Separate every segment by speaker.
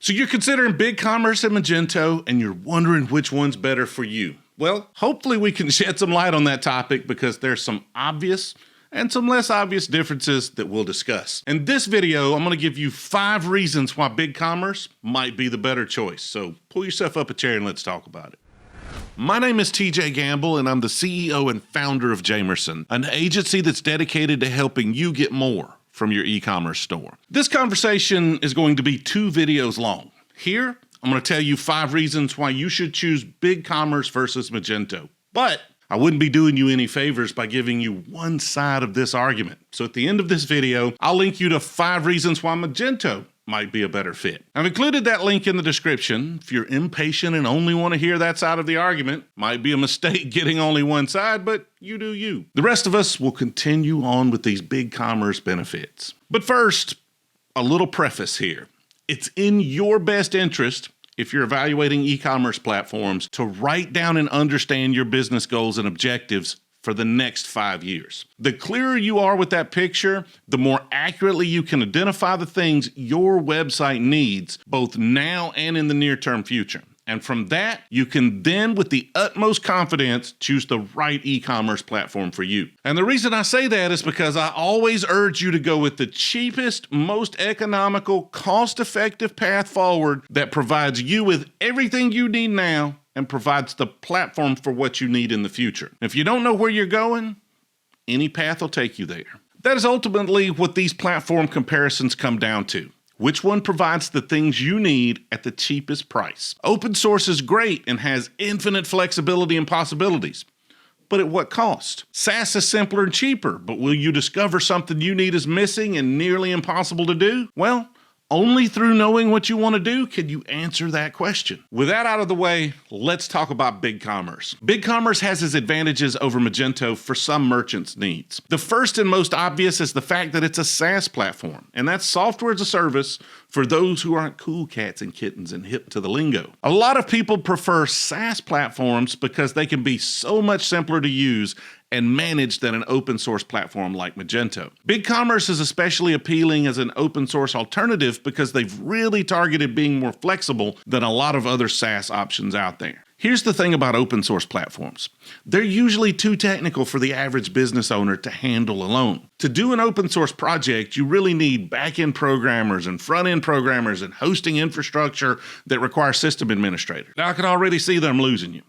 Speaker 1: So you're considering BigCommerce and Magento, and you're wondering which one's better for you. Well, hopefully we can shed some light on that topic because there's some obvious and some less obvious differences that we'll discuss. In this video, I'm going to give you 5 reasons why BigCommerce might be the better choice. So pull yourself up a chair and let's talk about it. My name is TJ Gamble, and I'm the CEO and founder of Jamerson, an agency that's dedicated to helping you get more from your e-commerce store. This conversation is going to be 2 videos long. Here, I'm going to tell you 5 reasons why you should choose BigCommerce versus Magento. But I wouldn't be doing you any favors by giving you one side of this argument. So at the end of this video, I'll link you to 5 reasons why Magento might be a better fit. I've included that link in the description. If you're impatient and only want to hear that side of the argument, might be a mistake getting only one side, but you do you. The rest of us will continue on with these BigCommerce benefits. But first, a little preface here. It's in your best interest, if you're evaluating e-commerce platforms, to write down and understand your business goals and objectives for the next 5 years. The clearer you are with that picture, the more accurately you can identify the things your website needs, both now and in the near-term future. And from that, you can then, with the utmost confidence, choose the right e-commerce platform for you. And the reason I say that is because I always urge you to go with the cheapest, most economical, cost-effective path forward that provides you with everything you need now and provides the platform for what you need in the future. If you don't know where you're going, any path will take you there. That is ultimately what these platform comparisons come down to. Which one provides the things you need at the cheapest price? Open source is great and has infinite flexibility and possibilities. But at what cost? SaaS is simpler and cheaper, but will you discover something you need is missing and nearly impossible to do? Well, only through knowing what you want to do can you answer that question. With that out of the way, let's talk about BigCommerce. BigCommerce has its advantages over Magento for some merchants' needs. The first and most obvious is the fact that it's a SaaS platform, and that's software as a service for those who aren't cool cats and kittens and hip to the lingo. A lot of people prefer SaaS platforms because they can be so much simpler to use and managed than an open source platform like Magento. BigCommerce is especially appealing as an open source alternative because they've really targeted being more flexible than a lot of other SaaS options out there. Here's the thing about open source platforms. They're usually too technical for the average business owner to handle alone. To do an open source project, you really need back-end programmers and front-end programmers and hosting infrastructure that require system administrators. Now I can already see that I'm losing you.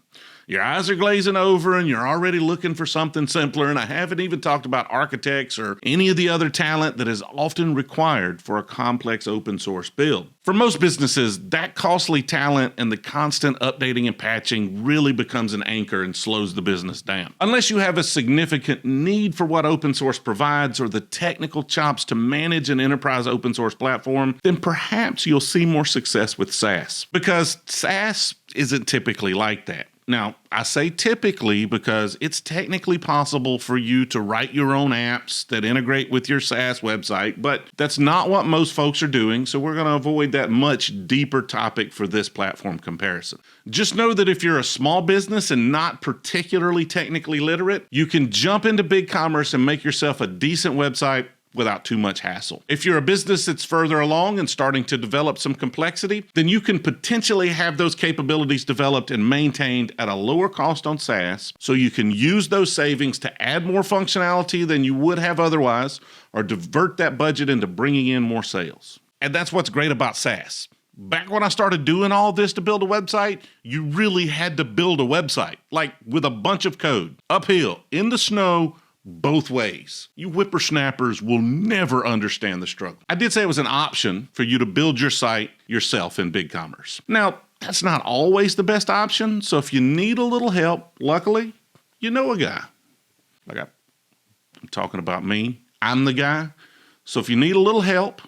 Speaker 1: Your eyes are glazing over and you're already looking for something simpler, and I haven't even talked about architects or any of the other talent that is often required for a complex open source build. For most businesses, that costly talent and the constant updating and patching really becomes an anchor and slows the business down. Unless you have a significant need for what open source provides or the technical chops to manage an enterprise open source platform, then perhaps you'll see more success with SaaS. Because SaaS isn't typically like that. Now, I say typically because it's technically possible for you to write your own apps that integrate with your SaaS website, but that's not what most folks are doing, so we're going to avoid that much deeper topic for this platform comparison. Just know that if you're a small business and not particularly technically literate, you can jump into BigCommerce and make yourself a decent website without too much hassle. If you're a business that's further along and starting to develop some complexity, then you can potentially have those capabilities developed and maintained at a lower cost on SaaS, so you can use those savings to add more functionality than you would have otherwise, or divert that budget into bringing in more sales. And that's what's great about SaaS. Back when I started doing all this to build a website, you really had to build a website, like with a bunch of code, uphill, in the snow, both ways. You whippersnappers will never understand the struggle. I did say it was an option for you to build your site yourself in BigCommerce. Now, that's not always the best option, so if you need a little help, luckily, you know a guy. Like I'm talking about me. I'm the guy. So if you need a little help,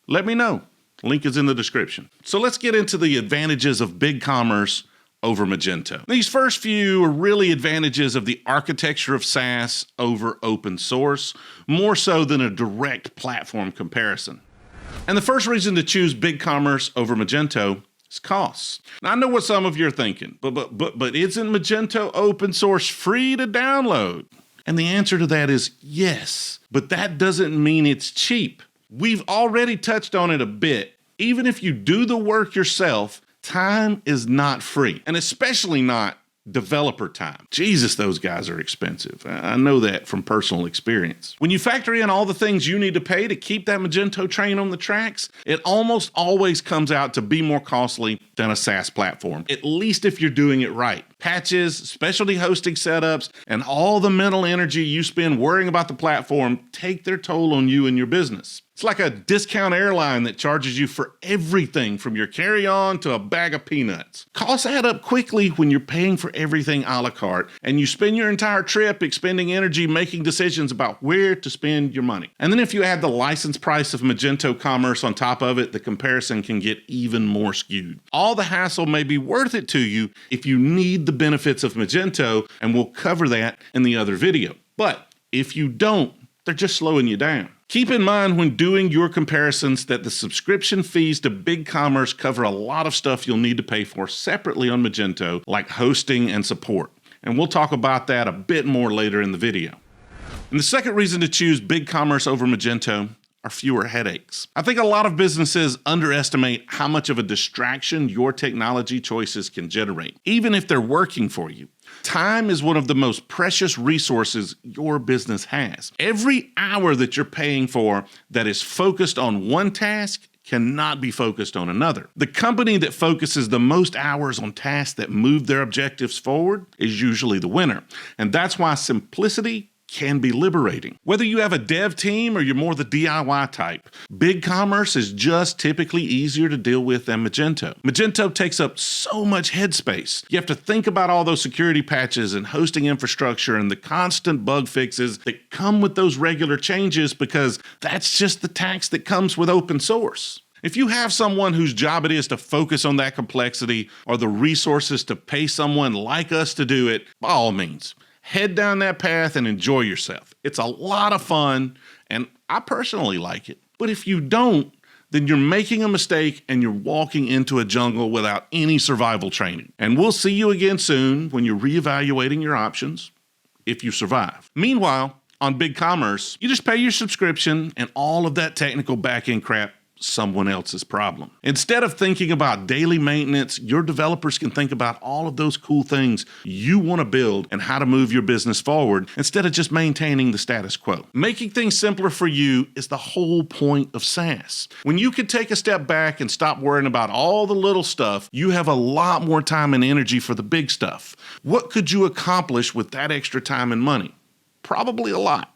Speaker 1: let me know. Link is in the description. So let's get into the advantages of BigCommerce over Magento. These first few are really advantages of the architecture of SaaS over open source, more so than a direct platform comparison. And the first reason to choose BigCommerce over Magento is costs. Now, I know what some of you are thinking, but isn't Magento open source free to download? And the answer to that is yes, but that doesn't mean it's cheap. We've already touched on it a bit Even if you do the work yourself, time is not free, and especially not developer time. Jesus, those guys are expensive. I know that from personal experience. When you factor in all the things you need to pay to keep that Magento train on the tracks, it almost always comes out to be more costly than a SaaS platform, at least if you're doing it right. Patches, specialty hosting setups, and all the mental energy you spend worrying about the platform take their toll on you and your business. It's like a discount airline that charges you for everything from your carry-on to a bag of peanuts. Costs add up quickly when you're paying for everything a la carte, and you spend your entire trip expending energy making decisions about where to spend your money. And then if you add the license price of Magento Commerce on top of it, the comparison can get even more skewed. All the hassle may be worth it to you if you need the benefits of Magento, and we'll cover that in the other video. But if you don't, they're just slowing you down. Keep in mind when doing your comparisons that the subscription fees to BigCommerce cover a lot of stuff you'll need to pay for separately on Magento, like hosting and support. And we'll talk about that a bit more later in the video. And the second reason to choose BigCommerce over Magento are fewer headaches. I think a lot of businesses underestimate how much of a distraction your technology choices can generate, even if they're working for you. Time is one of the most precious resources your business has. Every hour that you're paying for that is focused on one task cannot be focused on another. The company that focuses the most hours on tasks that move their objectives forward is usually the winner. And that's why simplicity can be liberating. Whether you have a dev team or you're more the DIY type, BigCommerce is just typically easier to deal with than Magento. Magento takes up so much headspace. You have to think about all those security patches and hosting infrastructure and the constant bug fixes that come with those regular changes, because that's just the tax that comes with open source. If you have someone whose job it is to focus on that complexity, or the resources to pay someone like us to do it, by all means, head down that path and enjoy yourself. It's a lot of fun, and I personally like it. But if you don't, then you're making a mistake and you're walking into a jungle without any survival training. And we'll see you again soon when you're reevaluating your options, if you survive. Meanwhile, on BigCommerce, you just pay your subscription, and all of that technical back-end crap someone else's problem. Instead of thinking about daily maintenance, your developers can think about all of those cool things you want to build and how to move your business forward instead of just maintaining the status quo. Making things simpler for you is the whole point of SaaS. When you can take a step back and stop worrying about all the little stuff, you have a lot more time and energy for the big stuff. What could you accomplish with that extra time and money? Probably a lot.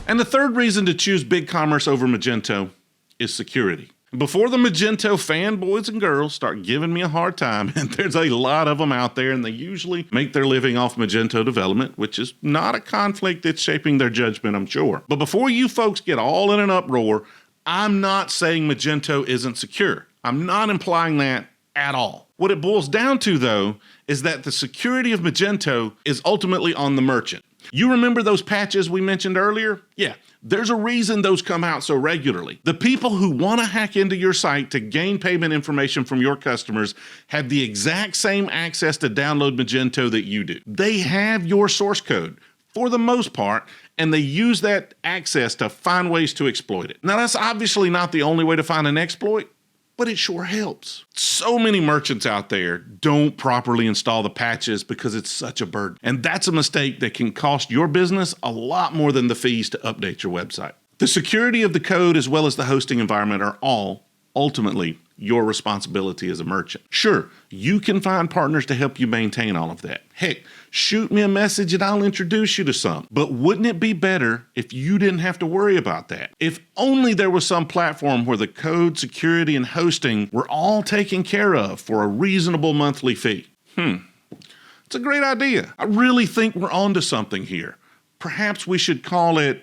Speaker 1: And the third reason to choose BigCommerce over Magento is security. Before the Magento fanboys and girls start giving me a hard time, and there's a lot of them out there, and they usually make their living off Magento development, which is not a conflict that's shaping their judgment, I'm sure. But before you folks get all in an uproar, I'm not saying Magento isn't secure. I'm not implying that at all. What it boils down to, though, is that the security of Magento is ultimately on the merchant. You remember those patches we mentioned earlier? Yeah, there's a reason those come out so regularly. The people who want to hack into your site to gain payment information from your customers have the exact same access to download Magento that you do. They have your source code for the most part, and they use that access to find ways to exploit it. Now, that's obviously not the only way to find an exploit, but it sure helps. So many merchants out there don't properly install the patches because it's such a burden. And that's a mistake that can cost your business a lot more than the fees to update your website. The security of the code as well as the hosting environment are all ultimately your responsibility as a merchant. Sure, you can find partners to help you maintain all of that. Heck, shoot me a message and I'll introduce you to some. But wouldn't it be better if you didn't have to worry about that? If only there was some platform where the code, security, and hosting were all taken care of for a reasonable monthly fee. It's a great idea. I really think we're onto something here. Perhaps we should call it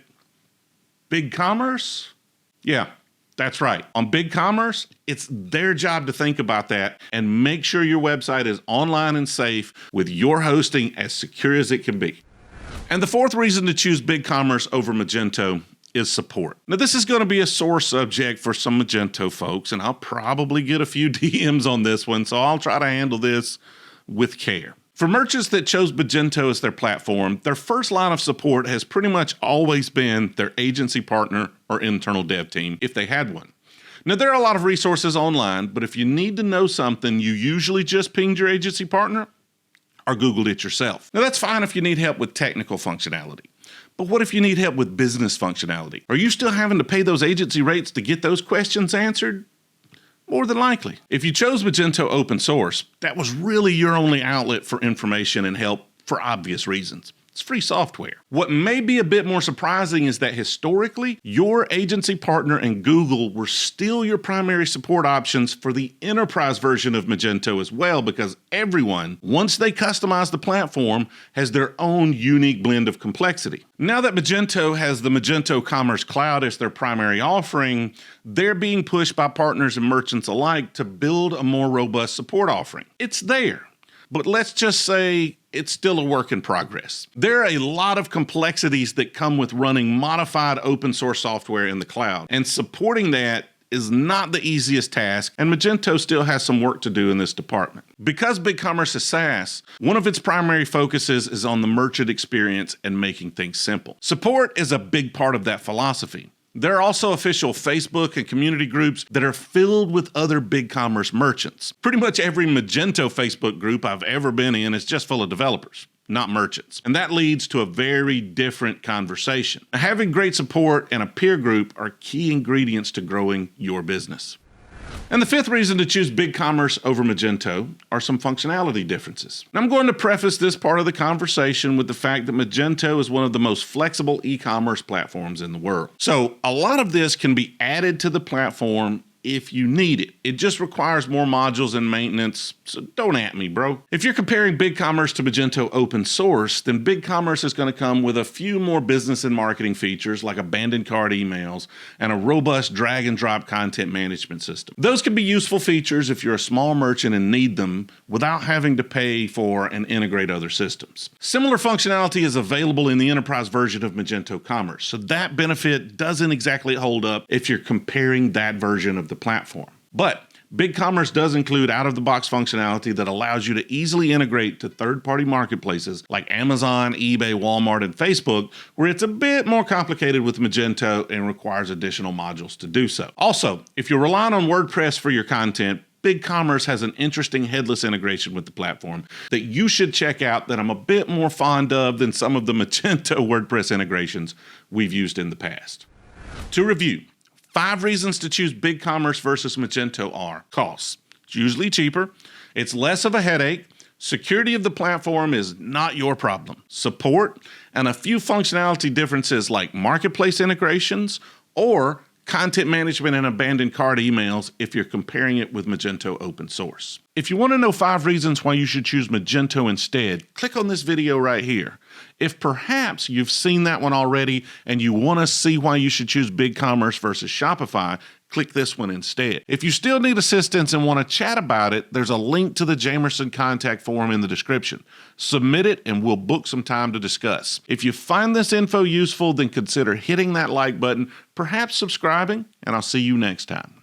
Speaker 1: BigCommerce? Yeah. That's right. On BigCommerce, it's their job to think about that and make sure your website is online and safe with your hosting as secure as it can be. And the fourth reason to choose BigCommerce over Magento is support. Now, this is going to be a sore subject for some Magento folks, and I'll probably get a few DMs on this one, so I'll try to handle this with care. For merchants that chose Magento as their platform, their first line of support has pretty much always been their agency partner or internal dev team, if they had one. Now, there are a lot of resources online, but if you need to know something, you usually just pinged your agency partner or Googled it yourself. Now, that's fine if you need help with technical functionality. But what if you need help with business functionality? Are you still having to pay those agency rates to get those questions answered? More than likely. If you chose Magento open source, that was really your only outlet for information and help for obvious reasons. It's free software. What may be a bit more surprising is that historically, your agency partner and Google were still your primary support options for the enterprise version of Magento as well, because everyone, once they customize the platform, has their own unique blend of complexity. Now that Magento has the Magento Commerce Cloud as their primary offering, they're being pushed by partners and merchants alike to build a more robust support offering. It's there. But let's just say it's still a work in progress. There are a lot of complexities that come with running modified open source software in the cloud, and supporting that is not the easiest task, and Magento still has some work to do in this department. Because BigCommerce is SaaS, one of its primary focuses is on the merchant experience and making things simple. Support is a big part of that philosophy. There are also official Facebook and community groups that are filled with other BigCommerce merchants. Pretty much every Magento Facebook group I've ever been in is just full of developers, not merchants. And that leads to a very different conversation. Having great support and a peer group are key ingredients to growing your business. And the fifth reason to choose BigCommerce over Magento are some functionality differences. Now, I'm going to preface this part of the conversation with the fact that Magento is one of the most flexible e-commerce platforms in the world. So a lot of this can be added to the platform if you need it. It just requires more modules and maintenance, so don't at me, bro. If you're comparing BigCommerce to Magento open source, then BigCommerce is going to come with a few more business and marketing features like abandoned cart emails and a robust drag and drop content management system. Those can be useful features if you're a small merchant and need them without having to pay for and integrate other systems. Similar functionality is available in the enterprise version of Magento Commerce, so that benefit doesn't exactly hold up if you're comparing that version of the platform. But BigCommerce does include out-of-the-box functionality that allows you to easily integrate to third-party marketplaces like Amazon, eBay, Walmart, and Facebook, where it's a bit more complicated with Magento and requires additional modules to do so. Also, if you're relying on WordPress for your content, BigCommerce has an interesting headless integration with the platform that you should check out that I'm a bit more fond of than some of the Magento WordPress integrations we've used in the past. To review, 5 reasons to choose BigCommerce versus Magento are: costs. It's usually cheaper. It's less of a headache. Security of the platform is not your problem. Support and a few functionality differences like marketplace integrations or content management and abandoned cart emails if you're comparing it with Magento open source. If you want to know 5 reasons why you should choose Magento instead, click on this video right here. If perhaps you've seen that one already and you want to see why you should choose BigCommerce versus Shopify, click this one instead. If you still need assistance and want to chat about it, there's a link to the Jamerson contact form in the description. Submit it and we'll book some time to discuss. If you find this info useful, then consider hitting that like button, perhaps subscribing, and I'll see you next time.